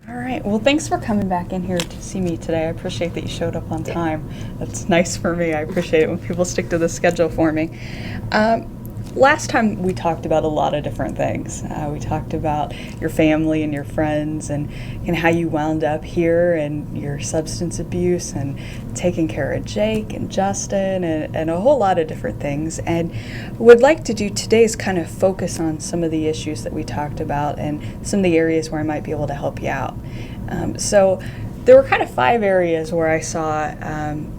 All right. Well, thanks for coming back in here to see me today. I appreciate that you showed up on time. That's nice for me. I appreciate it when people stick to the schedule for me. Last time we talked about a lot of different things. We talked about your family and your friends and how you wound up here and your substance abuse and taking care of Jake and Justin and a whole lot of different things. And what I'd like to do today is kind of focus on some of the issues that we talked about and some of the areas where I might be able to help you out. So there were kind of 5 areas where I saw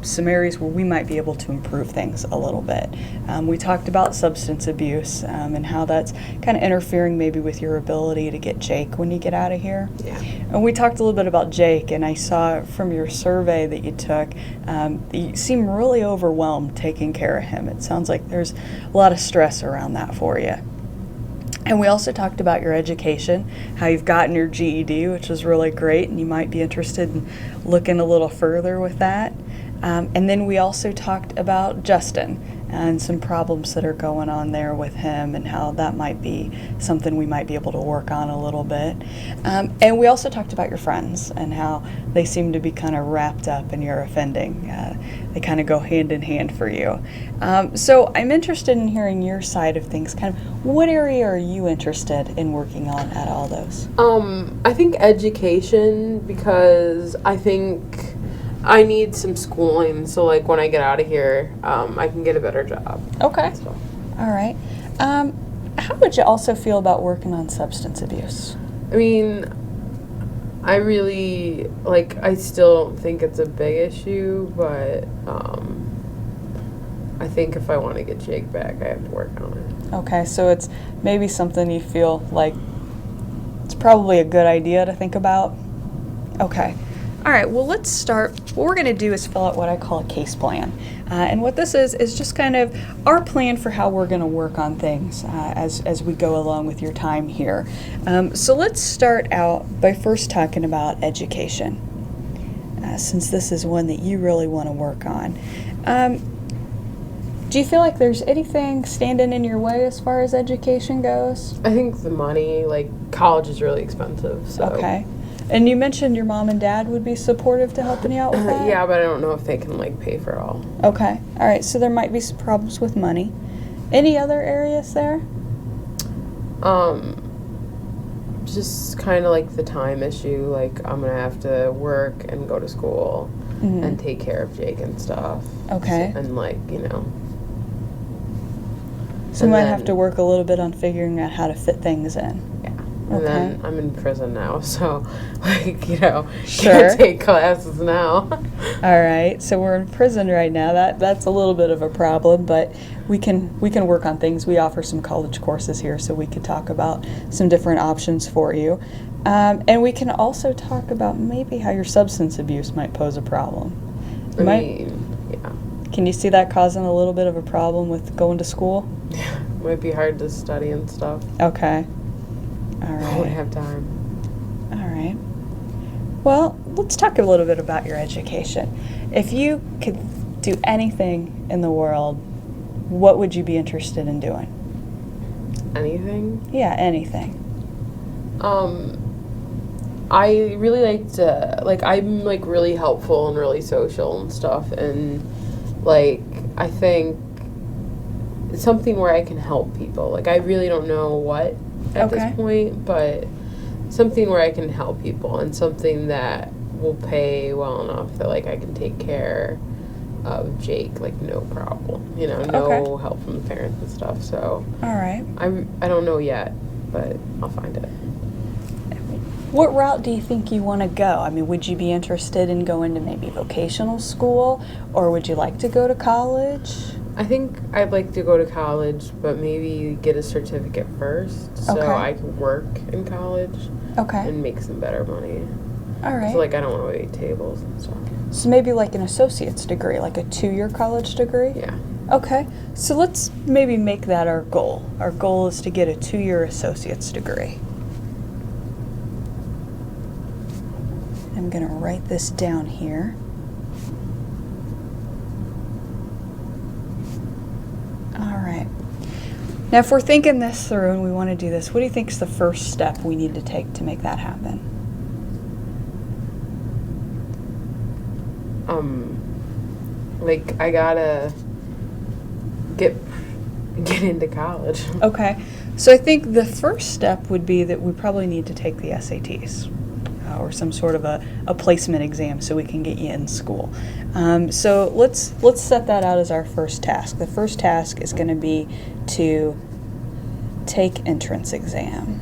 some areas where we might be able to improve things a little bit. We talked about substance abuse and how that's kind of interfering maybe with your ability to get Jake when you get out of here. Yeah. And we talked a little bit about Jake, and I saw from your survey that you took, you seem really overwhelmed taking care of him. It sounds like there's a lot of stress around that for you. And we also talked about your education, how you've gotten your GED, which is really great, and you might be interested in looking a little further with that. And then we also talked about Justin and some problems that are going on there with him and how that might be something we might be able to work on a little bit. And we also talked about your friends and how they seem to be kind of wrapped up in your offending. They kind of go hand in hand for you. So I'm interested in hearing your side of things. Kind of what area are you interested in working on at all those? I think education, because I think I need some schooling, so like when I get out of here, I can get a better job. Okay. So. All right. How would you also feel about working on substance abuse? I mean, I really, I still don't think it's a big issue, but I think if I want to get Jake back, I have to work on it. Okay, so it's maybe something you feel like it's probably a good idea to think about? Okay. All right, well, let's start. What we're going to do is fill out what I call a case plan. And what this is just kind of our plan for how we're going to work on things as we go along with your time here. So let's start out by first talking about education, since this is one that you really want to work on. Do you feel like there's anything standing in your way as far as education goes? I think the money, college is really expensive, so. Okay. And you mentioned your mom and dad would be supportive to helping you out with that? Yeah, but I don't know if they can, pay for it all. Okay. All right, so there might be some problems with money. Any other areas there? Just kind of the time issue. I'm going to have to work and go to school and take care of Jake and stuff. Okay. So, and, So you might have to work a little bit on figuring out how to fit things in. Yeah. And then I'm in prison now, so, Sure. can't take classes now. All right, so we're in prison right now. That's a little bit of a problem, but we can work on things. We offer some college courses here, so we could talk about some different options for you. And we can also talk about maybe how your substance abuse might pose a problem. Yeah. Can you see that causing a little bit of a problem with going to school? Yeah, might be hard to study and stuff. Okay. All right. I won't have time. All right. Well, let's talk a little bit about your education. If you could do anything in the world, what would you be interested in doing? Anything? Yeah, anything. I really like to, I'm, really helpful and really social and stuff, and, I think it's something where I can help people. I really don't know what at this point, but something where I can help people and something that will pay well enough that, I can take care of Jake, no problem. No help from the parents and stuff, so. All right. I don't know yet, but I'll find it. What route do you think you want to go? I mean, would you be interested in going to maybe vocational school, or would you like to go to college? I think I'd like to go to college, but maybe get a certificate first so I can work in college and make some better money. All right. So, I don't want to wait tables and stuff. So maybe an associate's degree, a 2-year college degree? Yeah. Okay. So let's maybe make that our goal. Our goal is to get a 2-year associate's degree. I'm going to write this down here. All right. Now, if we're thinking this through and we want to do this, what do you think is the first step we need to take to make that happen? like I gotta get into college. Okay. So I think the first step would be that we probably need to take the SATs. Or some sort of a placement exam so we can get you in school. So let's set that out as our first task. The first task is going to be to take entrance exam.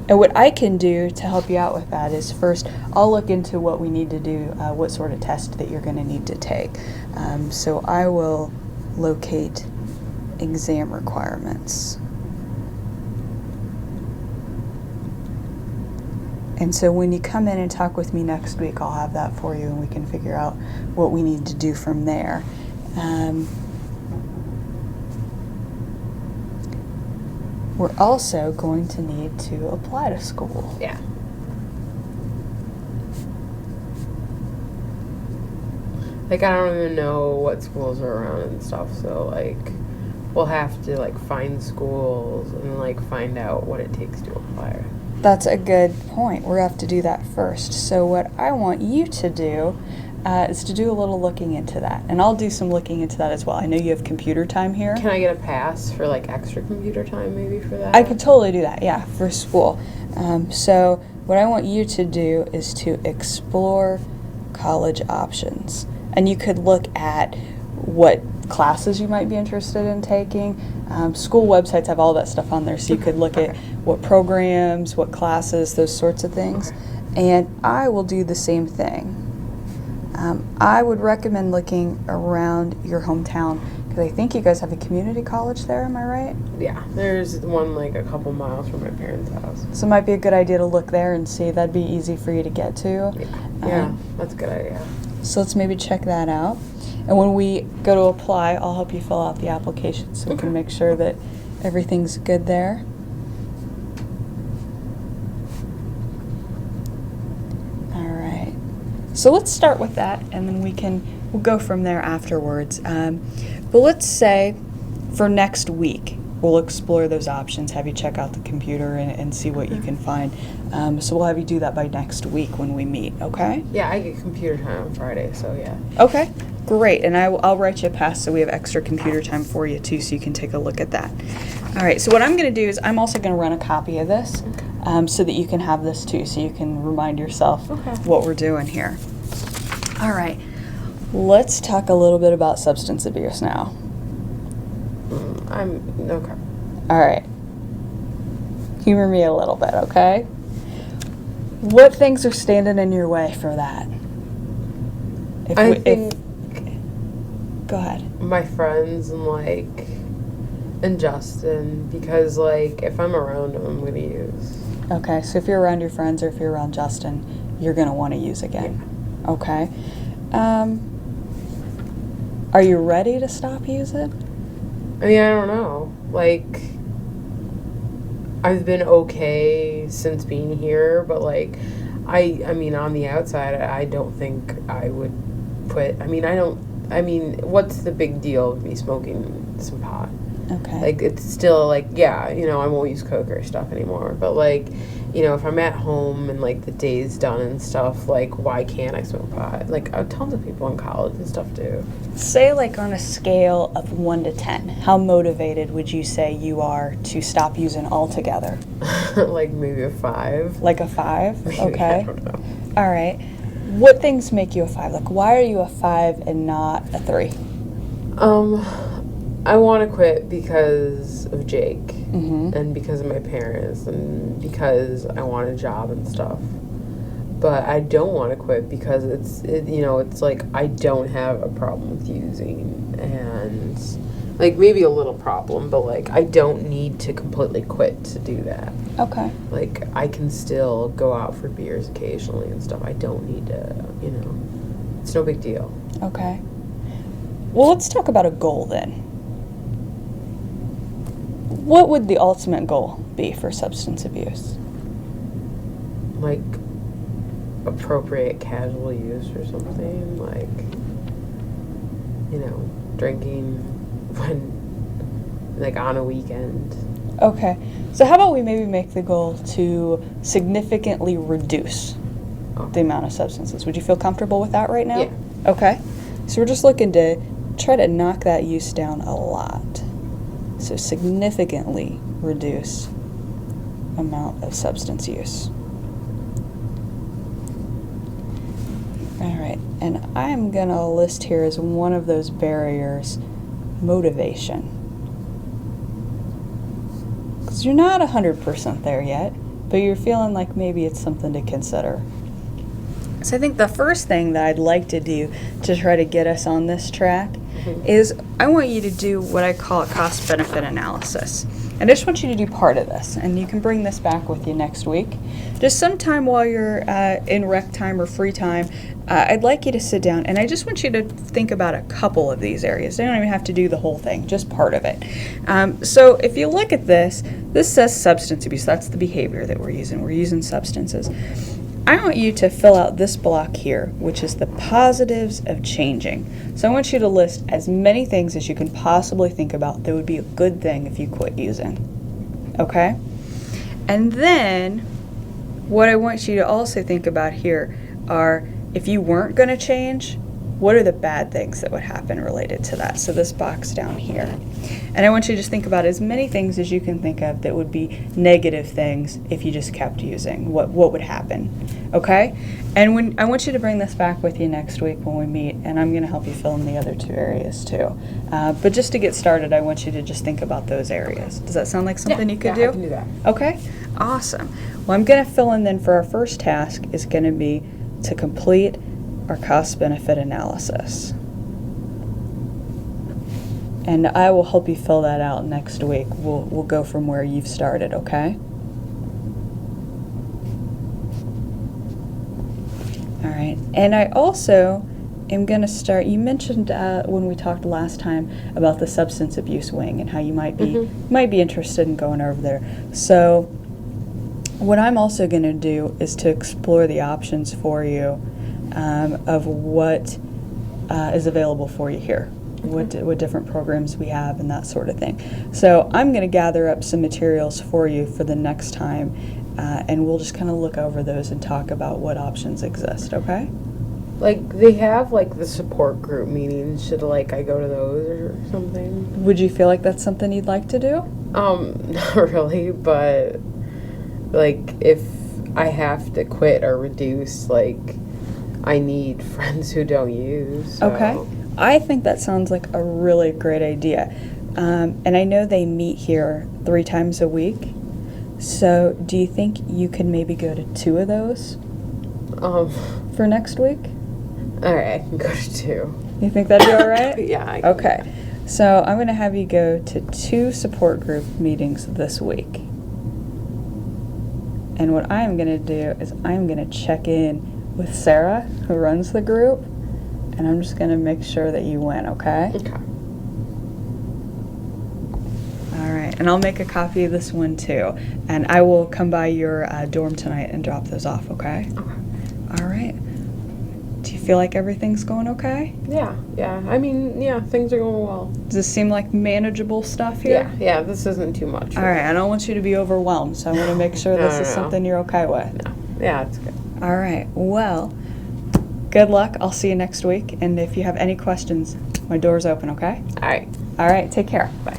And what I can do to help you out with that is first I'll look into what we need to do, what sort of test that you're going to need to take. So I will locate exam requirements. And so when you come in and talk with me next week, I'll have that for you and we can figure out what we need to do from there. We're also going to need to apply to school. Yeah. Like, I don't even know what schools are around and stuff, so, like, we'll have to, like, find schools and, like, find out what it takes to apply. That's a good point. We'll have to do that first. So what I want you to do is to do a little looking into that. And I'll do some looking into that as well. I know you have computer time here. Can I get a pass for, like, extra computer time maybe for that? I could totally do that, yeah, for school. So what I want you to do is to explore college options. And you could look at what classes you might be interested in taking. School websites have all that stuff on there, so you could look at what programs, what classes, those sorts of things. And I will do the same thing. I would recommend looking around your hometown, because I think you guys have a community college there, am I right? Yeah, there's one like a couple miles from my parents' house. So it might be a good idea to look there and see. That'd be easy for you to get to. Yeah, that's a good idea. So let's maybe check that out. And when we go to apply, I'll help you fill out the application so we can make sure that everything's good there. All right. So let's start with that, and then we'll go from there afterwards. But let's say for next week, we'll explore those options, have you check out the computer and see what you can find. So we'll have you do that by next week when we meet, okay? Yeah, I get computer time on Friday, so yeah. Okay, great. And I'll write you a pass so we have extra computer time for you too, so you can take a look at that. All right, so what I'm going to do is I'm also going to run a copy of this so that you can have this too, so you can remind yourself what we're doing here. All right, let's talk a little bit about substance abuse now. Okay. All right. Humor me a little bit, okay? What things are standing in your way for that? I think go ahead. my friends and Justin, because like if I'm around them, I'm gonna use. Okay, so if you're around your friends or if you're around Justin, you're gonna want to use again. Yeah. Okay. Are you ready to stop using? I mean, I don't know. Like, I've been okay since being here, but like, I mean, on the outside, I don't think I would quit. I mean, what's the big deal of me smoking some pot? Okay. Like, it's still like, yeah, I won't use coke or stuff anymore. But like, if I'm at home and like the day's done and stuff, like, why can't I smoke pot? Like, tons of people in college and stuff do. Say, like, on a scale of 1 to 10, how motivated would you say you are to stop using altogether? Like, maybe a 5. Like a 5? Maybe, Okay. I don't know. All right. What things make you a 5? Like, why are you a 5 and not a 3? I want to quit because of Jake Mm-hmm. and because of my parents and because I want a job and stuff. But I don't want to quit because it's like I don't have a problem with using and like maybe a little problem, but like I don't need to completely quit to do that. Okay. Like I can still go out for beers occasionally and stuff. I don't need to, it's no big deal. Okay. Well, let's talk about a goal then. What would the ultimate goal be for substance abuse? Like appropriate casual use or something, like drinking when like on a weekend. Okay. So how about we maybe make the goal to significantly reduce the amount of substances. Would you feel comfortable with that right now? Yeah. Okay. So we're just looking to try to knock that use down a lot. So significantly reduce amount of substance use. All right, and I'm gonna list here as one of those barriers, motivation. Because you're not 100% there yet, but you're feeling like maybe it's something to consider. So I think the first thing that I'd like to do to try to get us on this track is I want you to do what I call a cost-benefit analysis. And I just want you to do part of this, and you can bring this back with you next week. Just sometime while you're in rec time or free time, I'd like you to sit down, and I just want you to think about a couple of these areas. You don't even have to do the whole thing, just part of it. So if you look at this, this says substance abuse. That's the behavior that we're using. We're using substances. I want you to fill out this block here, which is the positives of changing. So I want you to list as many things as you can possibly think about that would be a good thing if you quit using. Okay? And then what I want you to also think about here are, if you weren't going to change, what are the bad things that would happen related to that? So this box down here. And I want you to just think about as many things as you can think of that would be negative things if you just kept using. What would happen? Okay? And I want you to bring this back with you next week when we meet, and I'm going to help you fill in the other two areas too. But just to get started, I want you to just think about those areas. Does that sound like something you could do? Yeah, I can do that. Okay? Awesome. Well, I'm going to fill in then for our first task is going to be to complete our cost-benefit analysis. And I will help you fill that out next week. We'll go from where you've started, okay? All right. And I also am going to start, you mentioned when we talked last time about the substance abuse wing and how you might be interested in going over there. So what I'm also going to do is to explore the options for you of what is available for you here, what different programs we have and that sort of thing. So I'm going to gather up some materials for you for the next time, and we'll just kind of look over those and talk about what options exist, okay? Like, they have, like, the support group meetings. Should, like, I go to those or something? Would you feel like that's something you'd like to do? Not really, but, like, if I have to quit or reduce, like, I need friends who don't use. So. Okay. I think that sounds like a really great idea. And I know they meet here 3 times a week. So do you think you could maybe go to 2 of those for next week? All right, I can go to 2. You think that'd be all right? Yeah. I can. Okay. So I'm going to have you go to 2 support group meetings this week. And what I'm going to do is I'm going to check in with Sarah, who runs the group, and I'm just going to make sure that you win, okay? Okay. All right, and I'll make a copy of this one too, and I will come by your dorm tonight and drop those off, okay? Okay. All right. Do you feel like everything's going okay? Yeah. I mean, yeah, things are going well. Does this seem like manageable stuff here? Yeah, this isn't too much. All right, I don't want you to be overwhelmed, so I want to make sure this is something you're okay with. No. Yeah, it's good. All right, well, good luck. I'll see you next week, and if you have any questions, my door's open, okay? All right. All right, take care. Bye.